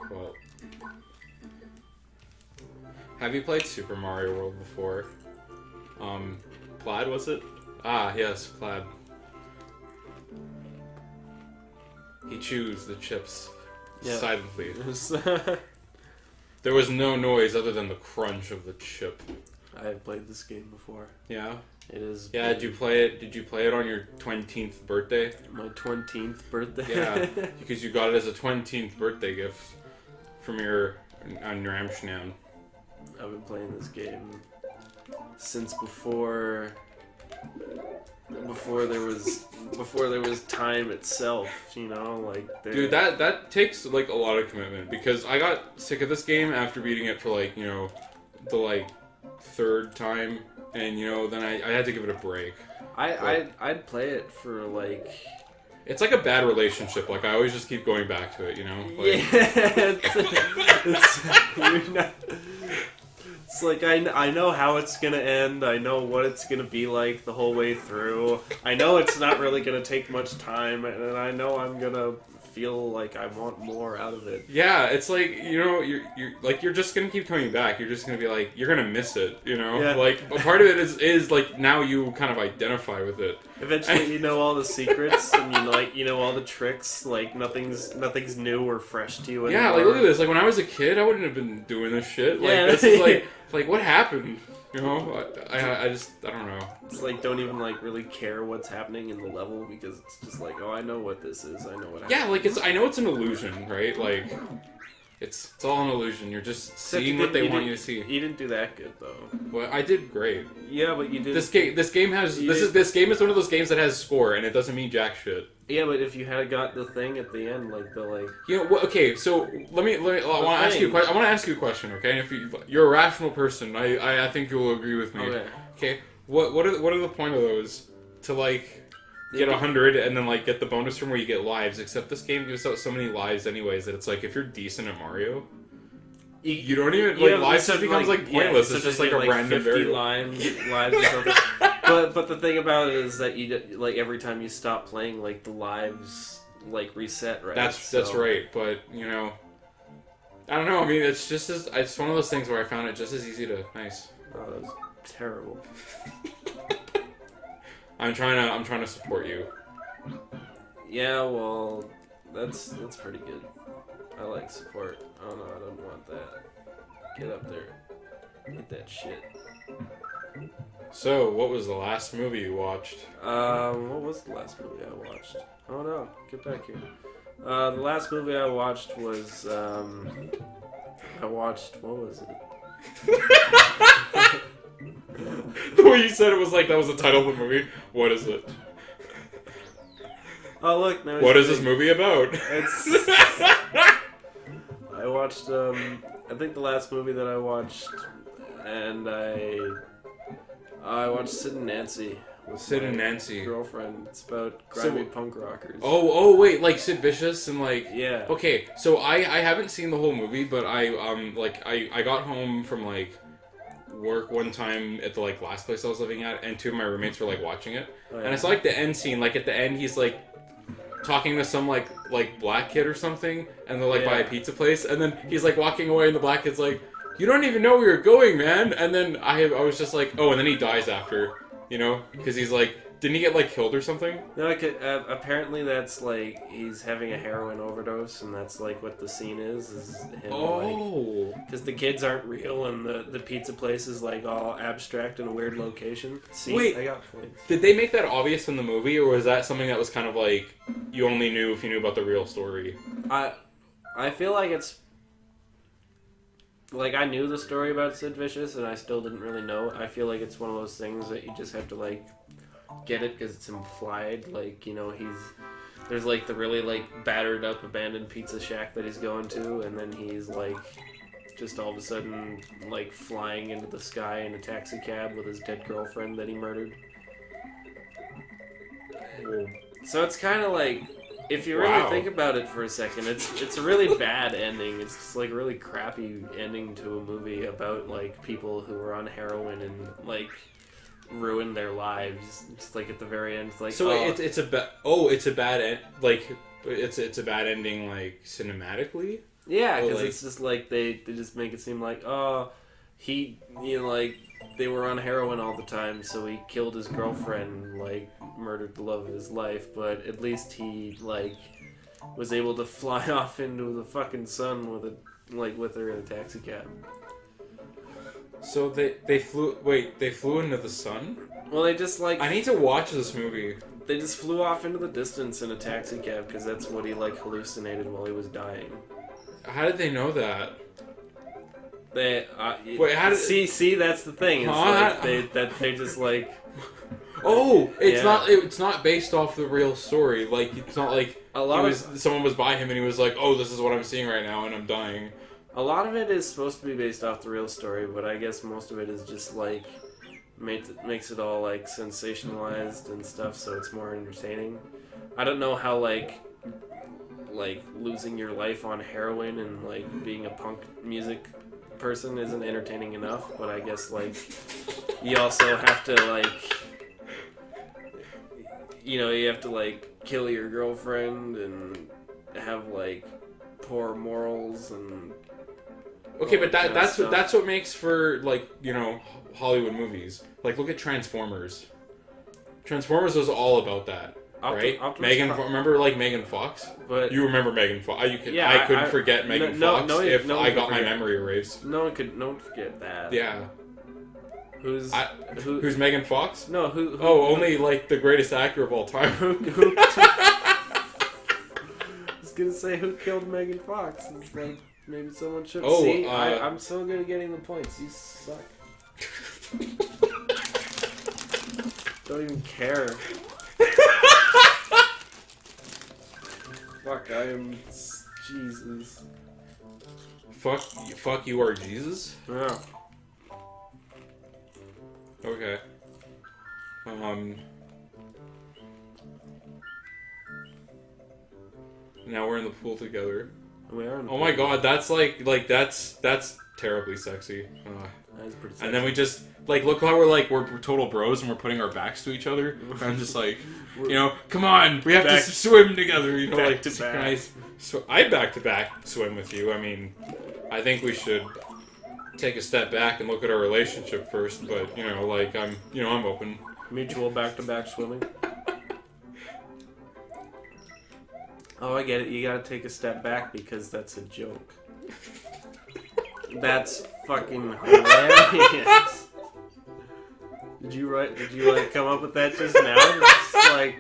Alright, well. Have you played Super Mario World before? Plaid, was it? Ah, yes, Plaid. He chews the chips silently. There was no noise other than the crunch of the chip. I have played this game before. Yeah? It is. Yeah, did you play it on your 20th birthday? My 20th birthday? Yeah, because you got it as a 20th birthday gift from your Amsterdam. I've been playing this game since before there was time itself, you know, like dude, that takes like a lot of commitment, because I got sick of this game after beating it for like, you know, the like third time, and you know, then I had to give it a break. I'd play it for like, it's like a bad relationship, like I always just keep going back to it, you know, like, it's like I know how it's gonna end. I know what it's gonna be like the whole way through. I know it's not really gonna take much time, and I know I'm gonna feel like I want more out of it. Yeah, it's like, you know, you're just gonna keep coming back. You're just gonna be like, you're gonna miss it, you know. Yeah. Like a part of it is like now you kind of identify with it. Eventually, you know all the secrets, and you know all the tricks. Like nothing's new or fresh to you anymore. Yeah, like look at this. Like when I was a kid, I wouldn't have been doing this shit. Like this is like what happened? You know, I don't know. It's like don't even like really care what's happening in the level, because it's just like, oh, I know what this is. I know what happened. Yeah, like I know it's an illusion, right? Like it's all an illusion. You're just seeing what they want you to see. You didn't do that good though. Well, I did great. Yeah, but you did. This game is one of those games that has score, and it doesn't mean jack shit. Yeah, but if you had got the thing at the end, like the like. You know, okay. So let me. I want to ask you a question. I want to ask you a question, okay? And if you're a rational person, I think you will agree with me. Okay. Okay. What are the point of those? To like get 100 and then like get the bonus from where you get lives. Except this game gives out so many lives anyways that it's like if you're decent at Mario, you don't even like lives just becomes like pointless. It's just like a random 50 variable. lives or something. But the thing about it is that you like every time you stop playing, like the lives like reset, right? That's right. But you know, I don't know. I mean, it's one of those things where I found it just as easy to nice. Oh, that was terrible. I'm trying to support you. Yeah, well, that's pretty good. I like support. Oh no, I don't want that. Get up there. Get that shit. So, what was the last movie you watched? What was the last movie I watched? Oh no, get back here. The last movie I watched was, what was it? The way you said it was like that was the title of the movie. What is it? Oh look, no. What is this movie about? It's. I watched. I think the last movie that I watched, and I watched Sid and Nancy. With Sid and Nancy. Girlfriend. It's about grimy punk rockers. Oh wait, like Sid Vicious and like. Yeah. Okay, so I haven't seen the whole movie, but I got home from like work one time at the like last place I was living at, and two of my roommates were like watching it, and I saw like the end scene. Like at the end, he's like talking to some like black kid or something, and they're like by a pizza place, and then he's like walking away, and the black kid's like, "You don't even know where you're going, man." And then I was just like, oh, and then he dies after, you know, because he's like, didn't he get like killed or something? No, apparently that's like he's having a heroin overdose, and that's like what the scene is him. Oh, because the kids aren't real, and the pizza place is like all abstract in a weird location. See, wait, I got points. Did they make that obvious in the movie, or was that something that was kind of like you only knew if you knew about the real story? I feel like it's like I knew the story about Sid Vicious, and I still didn't really know. I feel like it's one of those things that you just have to like get it because it's implied. Like, you know, there's like the really like battered up abandoned pizza shack that he's going to, and then he's like just all of a sudden like flying into the sky in a taxi cab with his dead girlfriend that he murdered. So it's kind of like, if you really think about it for a second, it's a really bad ending. It's just like a really crappy ending to a movie about like people who are on heroin and like ruin their lives. Just like at the very end, it's like it's a bad ending like cinematically. Yeah, because it's just like they just make it seem like, oh, he, like, they were on heroin all the time, so he killed his girlfriend, like, murdered the love of his life, but at least he, like, was able to fly off into the fucking sun with her in a taxi cab. So they flew into the sun? Well, they just, like... I need to watch this movie. They just flew off into the distance in a taxi cab, because that's what he, like, hallucinated while he was dying. How did they know that? They wait. How did see? That's the thing. It's like they just like. Oh, it's not based off the real story. Like it's not like someone was by him and he was like, "Oh, this is what I'm seeing right now, and I'm dying." A lot of it is supposed to be based off the real story, but I guess most of it is just like makes it all like sensationalized and stuff, so it's more entertaining. I don't know how like losing your life on heroin and like being a punk music person isn't entertaining enough, but I guess like you also have to like you have to like kill your girlfriend and have like poor morals and okay, but that's what makes for like Hollywood movies. Like look at Transformers. Transformers was all about that. Right, remember like Megan Fox? But you remember Megan Fox? I couldn't forget Megan Fox if I got my memory erased. No one could forget that. Yeah. Who's Megan Fox? No, who only like the greatest actor of all time. I was gonna say who killed Megan Fox. It's like maybe someone should see. I'm so good at getting the points. You suck. Don't even care. Fuck, I am Jesus. Fuck, you are Jesus? Yeah. Okay. Now we're in the pool together. We are in the pool. My god, that's that's terribly sexy. That's pretty sexy. And then we just look how we're total bros and we're putting our backs to each other. I'm just like, come on, we have to swim together. Back to back. I back to back swim with you. I mean, I think we should take a step back and look at our relationship first. But I'm open. Mutual back to back swimming. Oh, I get it. You gotta take a step back because that's a joke. That's fucking hilarious. Did you come up with that just now? It's like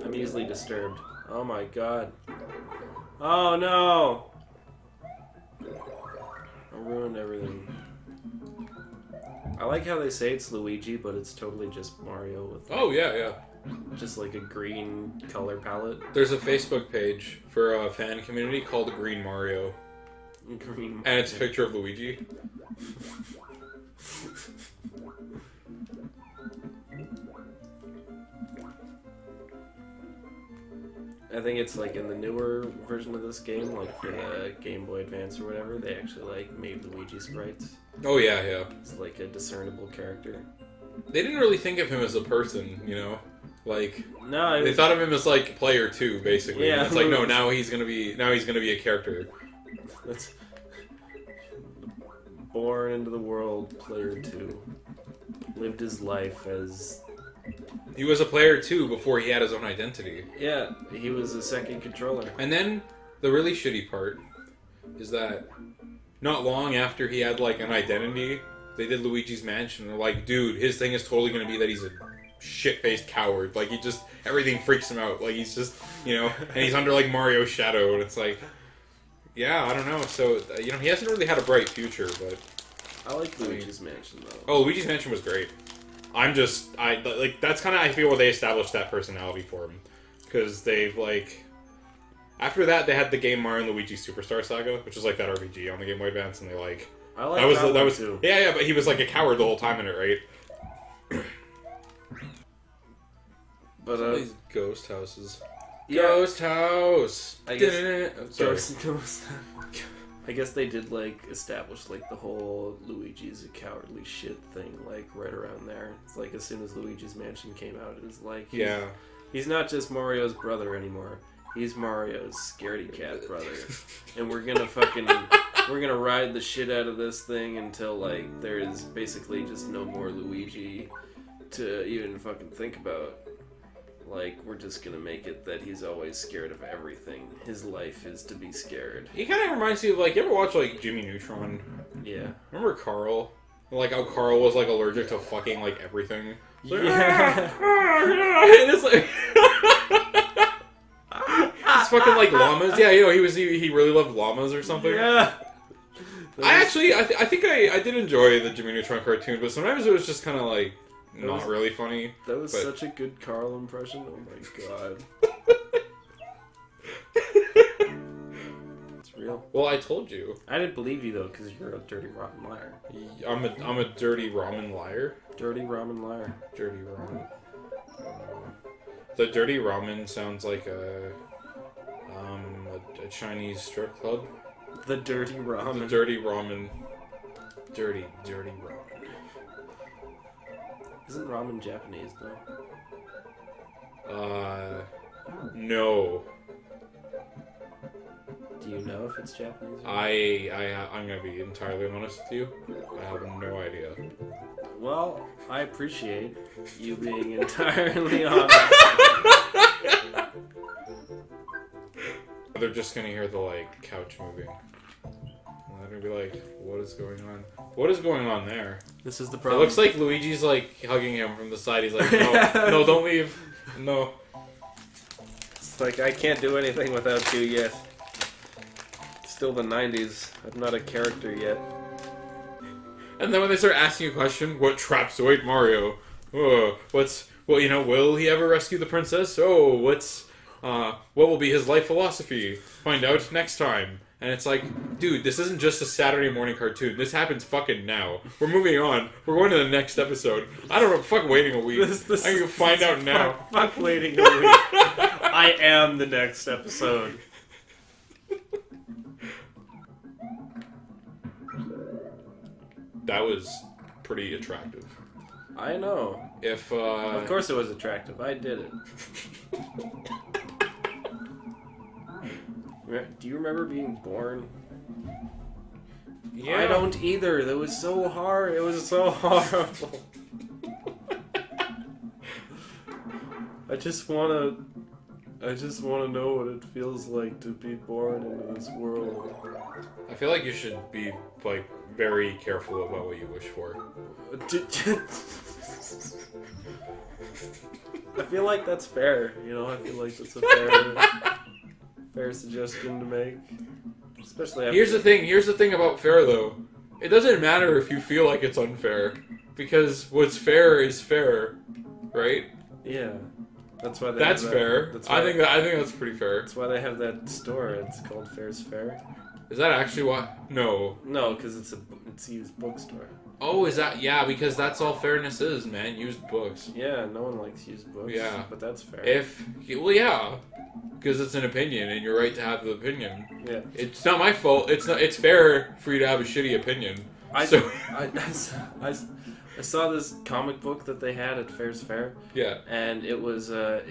I'm easily disturbed. Oh my god. Oh no! I ruined everything. I like how they say it's Luigi, but it's totally just Mario with just like a green color palette. There's a Facebook page for a fan community called Green Mario. Green Mario. And it's a picture of Luigi. I think it's like in the newer version of this game, like for the Game Boy Advance or whatever, they actually like made Luigi sprites. Oh yeah. It's like a discernible character. They didn't really think of him as a person, Like no, they thought of him as like player 2, basically. Yeah, and it's like now he's gonna be a character. That's born into the world, player 2. Lived his life as he was a player 2 before he had his own identity. Yeah, he was a second controller. And then the really shitty part is that not long after he had like an identity, they did Luigi's Mansion. They're like, dude, his thing is totally gonna be that he's a shit-faced coward. Like everything freaks him out. Like he's just, and he's under like Mario's shadow, and it's like, yeah, I don't know. So he hasn't really had a bright future, but I like Luigi's Mansion though. Oh, Luigi's Mansion was great. That's kind of I feel where they established that personality for him, because they've after that they had the game Mario and Luigi Superstar Saga, which is like that RPG on the Game Boy Advance, and they I like that was too. Yeah, but he was like a coward the whole time in it, right? But these ghost houses. Yeah. Ghost house. I guess ghost. I guess they did establish the whole Luigi's a cowardly shit thing right around there. It's as soon as Luigi's Mansion came out, it was yeah, he's not just Mario's brother anymore. He's Mario's scaredy cat brother. And we're gonna ride the shit out of this thing until, like, there is basically just no more Luigi to even fucking think about. Like, we're just gonna make it that he's always scared of everything. His life is to be scared. He kind of reminds me of, like, you ever watch, like, Jimmy Neutron? Yeah. Remember Carl? Like, how Carl was, like, allergic to fucking, like, everything? Like, Yeah. And it's like... It's fucking, like, llamas. Yeah, you know, he really loved llamas or something. Yeah. I think I did enjoy the Jimmy Neutron cartoon, but sometimes it was just kind of, like, not really funny. That was such a good Carl impression. Oh my god. It's real. Well, I told you. I didn't believe you though, because you're a dirty rotten liar. I'm a dirty ramen liar. Dirty ramen liar. Dirty ramen. The dirty ramen sounds like a Chinese strip club. The dirty ramen. The dirty ramen. Dirty ramen. Isn't ramen Japanese though? No. Do you know if it's Japanese? I'm gonna be entirely honest with you. I have no idea. Well, I appreciate you being entirely honest. They're just gonna hear the, like, couch moving. And they're gonna be like, what is going on? What is going on there? This is the It problem. looks like Luigi's, like, hugging him from the side. He's like, no, no, don't leave. No. It's like, I can't do anything without you yet. Still the 90s. I'm not a character yet. And then when they start asking you a question, what traps await Mario? Oh, will he ever rescue the princess? Oh, what will be his life philosophy? Find out next time. And it's like, dude, this isn't just a Saturday morning cartoon. This happens fucking now. We're moving on. We're going to the next episode. I don't know. Fuck waiting a week. I can find out now. Fuck waiting a week. I am the next episode. That was pretty attractive. I know. Of course it was attractive. I did it. Do you remember being born? Yeah. I don't either. That was so hard. It was so horrible. I just wanna know what it feels like to be born into this world. I feel like you should be, like, very careful about what you wish for. I feel like that's fair. You know, I feel like that's a fair suggestion to make. Especially after... Here's the thing about fair, though. It doesn't matter if you feel like it's unfair, because what's fair is fair, right? Yeah, that's why. That's fair. I think that's pretty fair. That's why they have that store. It's called Fair's Fair. Is that actually what? No. No, because it's a used bookstore. Oh, is that? Yeah, because that's all fairness is, man. Used books. Yeah, no one likes used books. Yeah, but that's fair. Yeah, because it's an opinion, and you're right to have the opinion. Yeah, it's not my fault. It's fair for you to have a shitty opinion. I saw this comic book that they had at Fair's Fair. Yeah, and it was a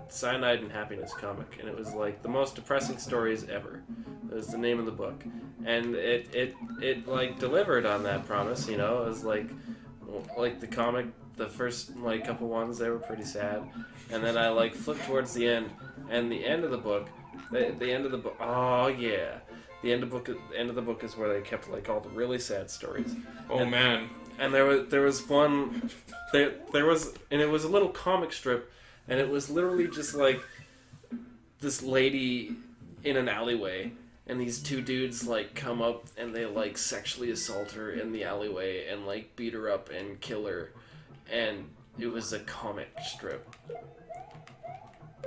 Cyanide and Happiness comic, and it was like the most depressing stories ever. That was the name of the book, and it like delivered on that promise. You know, it was like the comic, the first like couple ones, they were pretty sad, and then I like flipped towards the end, and the end of the book, the end of the book. Oh yeah. The end of the book is where they kept like all the really sad stories. Oh man! And there was one, there was, and it was a little comic strip, and it was literally just like this lady in an alleyway, and these two dudes like come up and they like sexually assault her in the alleyway and like beat her up and kill her, and it was a comic strip.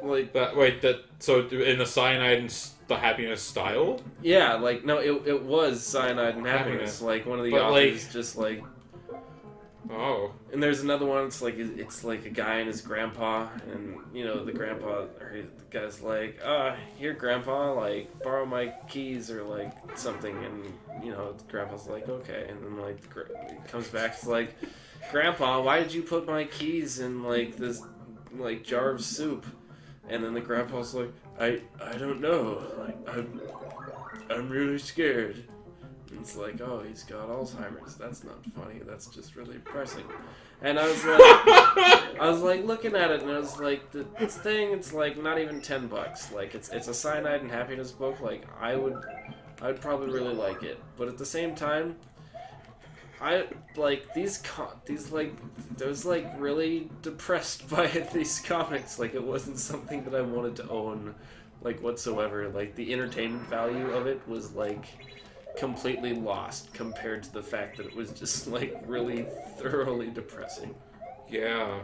Like that. Wait, that. So in the Cyanide and the Happiness style? Yeah, like no, it was Cyanide and Happiness. Like one of the authors like, just like. Oh. And there's another one. It's like a guy and his grandpa, and you know the guy's like, here grandpa, like borrow my keys or like something, and you know the grandpa's like, okay, and then like he comes back, it's like, grandpa, why did you put my keys in like this like jar of soup? And then the grandpa's like, I don't know. Like, I'm really scared. And it's like, oh, he's got Alzheimer's. That's not funny. That's just really depressing. And I was like looking at it, and I was like, this thing, it's like not even $10. Like, it's a cyanide and happiness book. Like, I'd probably really like it. But at the same time, I like I was like really depressed by these comics. Like, it wasn't something that I wanted to own, like, whatsoever. Like, the entertainment value of it was like completely lost compared to the fact that it was just like really thoroughly depressing. Yeah.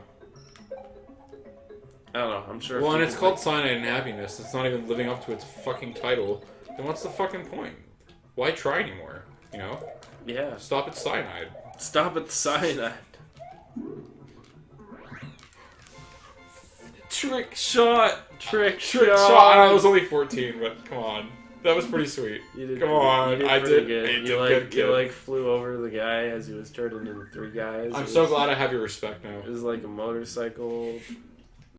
I don't know. I'm sure. Well, and it's called Cyanide and Happiness. It's not even living up to its fucking title. Then what's the fucking point? Why try anymore? You know? Yeah. Stop at cyanide. Stop at the cyanide. Trick shot. Trick shot. I was only 14, but come on. That was pretty sweet. You did. Come on. You did I pretty did. good. You like flew over the guy as he was turning into 3 guys. I'm so glad I have your respect now. It was like a motorcycle